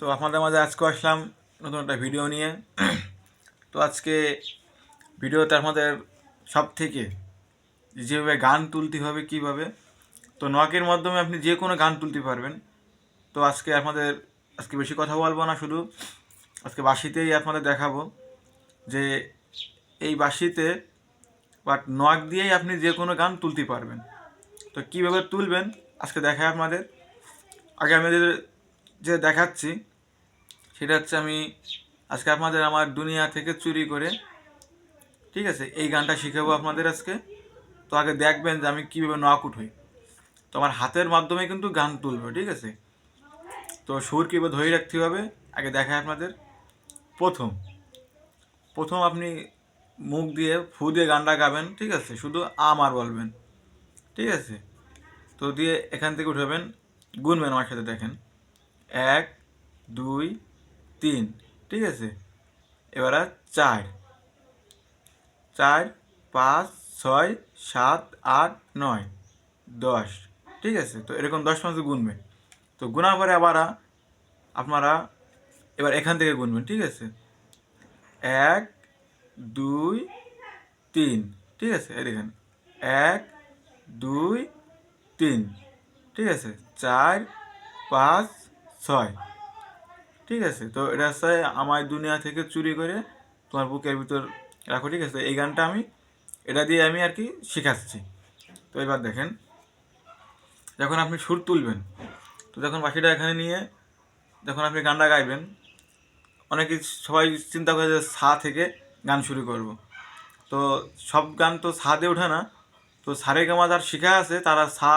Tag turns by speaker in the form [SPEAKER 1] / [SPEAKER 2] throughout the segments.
[SPEAKER 1] তো আপনাদের মাঝে আজকে আসলাম নতুন একটা ভিডিও নিয়ে। তো আজকে ভিডিওতে আপনাদের সব থেকে যেভাবে গান তুলতে হবে কীভাবে, তো নকের মাধ্যমে আপনি যে কোনো গান তুলতে পারবেন। তো আজকে বেশি কথা বলবো না, শুধু আজকে বাঁশিতেই আপনাদের দেখাবো যে এই বাঁশিতে বা নক দিয়েই আপনি যে কোনো গান তুলতে পারবেন। তো কীভাবে তুলবেন আজকে দেখায় আপনাদের। আগে আমি যে দেখাচ্ছি সেটা হচ্ছে, আমি আজকে আপনাদের আমার দুনিয়া থেকে চুরি করে, ঠিক আছে, এই গানটা শিখাবো আপনাদের আজকে। তো আগে দেখবেন যে আমি কীভাবে নক উঠাই। তো আমার হাতের মাধ্যমে কিন্তু গান তুলবো, ঠিক আছে। তো সুর কীভাবে ধরে রাখতে হবে আগে দেখায় আপনাদের। প্রথম প্রথম আপনি মুখ দিয়ে ফু দিয়ে গানটা গাবেন, ঠিক আছে, শুধু আমার বলবেন, ঠিক আছে। তো দিয়ে এখান থেকে উঠাবেন, গুনবেন আমার সাথে, দেখেন 1 2 3, ঠিক আছে। এবার 4 4 5 6 7 8 9 10, ঠিক আছে। তো এরকম 10 পর্যন্ত গুনবেন। তো গুনার পরে আবার আপনারা এবার এখান থেকে গুনবেন, ঠিক আছে। 1 2 3, ঠিক আছে। এই দেখেন 1 2 3, ঠিক আছে। 4 5 6, ঠিক আছে। তো এটা হচ্ছে আমার দুনিয়া থেকে চুরি করে তোমার বুকের ভিতর রাখো, ঠিক আছে। এই গানটা এটা দিয়ে আমি আর কি শেখাচ্ছি। তো এবার দেখেন, যখন আপনি সুর তুলবেন, তো যখন বাকিটা এখানে নিয়ে যখন আপনি গানটা গাইবেন, অনেকে সবাই চিন্তা করে যে সা থেকে গান শুরু করব। তো সব গান তো সা দিয়ে ওঠে না। তো সারেগামা যার শেখা আছে তারা সা,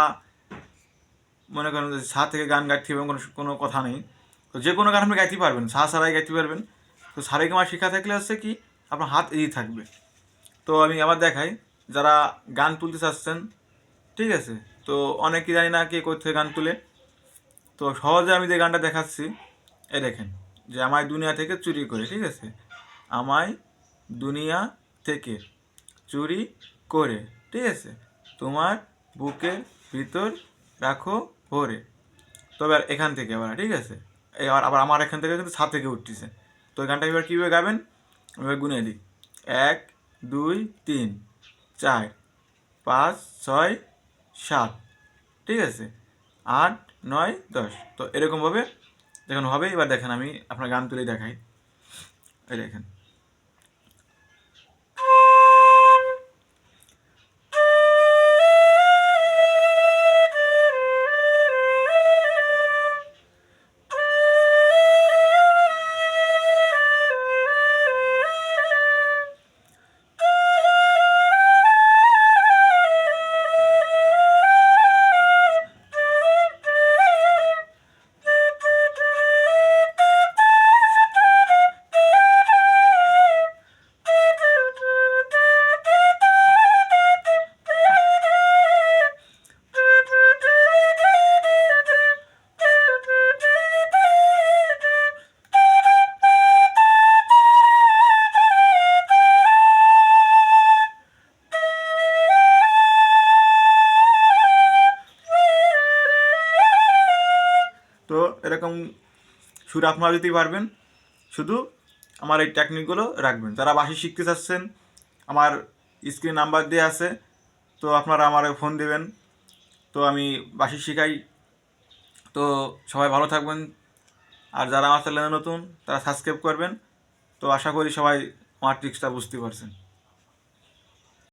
[SPEAKER 1] মনে করেন যে সা থেকে গান গাইতে হবে কোনো কোনো কথা নেই। তো যে কোনো গান আপনি গাইতে পারবেন, সা ছাড়াই গাইতে পারবেন। তো সারেগামা শেখা থাকলে হচ্ছে কি আপনার হাত এগিয়ে থাকবে। তো আমি আবার দেখাই, যারা গান তুলতে চাচ্ছেন, ঠিক আছে। তো অনেকে জানি না কে কোথায় গান তুলে। তো সহজে আমি যে গানটা দেখাচ্ছি, এ দেখেন, যে আমায় দুনিয়া থেকে চুরি করে, ঠিক আছে। আমায় দুনিয়া থেকে চুরি করে, ঠিক আছে, তোমার বুকের ভিতর রাখো ভরে। তবে আর এখান থেকে আবার, ঠিক আছে, আবার আমার এখান থেকে কিন্তু সা থেকে উঠতেছে। তো এই গানটা এবার কীভাবে গাবেন, এবার গুনে দিই 1 2 3 4 5 6 7, ঠিক আছে, 8 9 10। তো এরকমভাবে যখন হবে, এবার দেখেন আমি আপনার গান তুলে দেখাই। এই দেখেন, তো এরকম সুর আপনারা দিতেই পারবেন। শুধু আমার এই টেকনিকগুলো রাখবেন। যারা বাঁশি শিখতে চাচ্ছেন, আমার স্ক্রিন নাম্বার দেওয়া আছে, তো আপনারা আমার ফোন দেবেন। তো আমি বাঁশি শেখাই। তো সবাই ভালো থাকবেন। আর যারা আমার চ্যানেলে নতুন, তারা সাবস্ক্রাইব করবেন। তো আশা করি সবাই আমার ট্রিক্সটা বুঝতে পারছেন।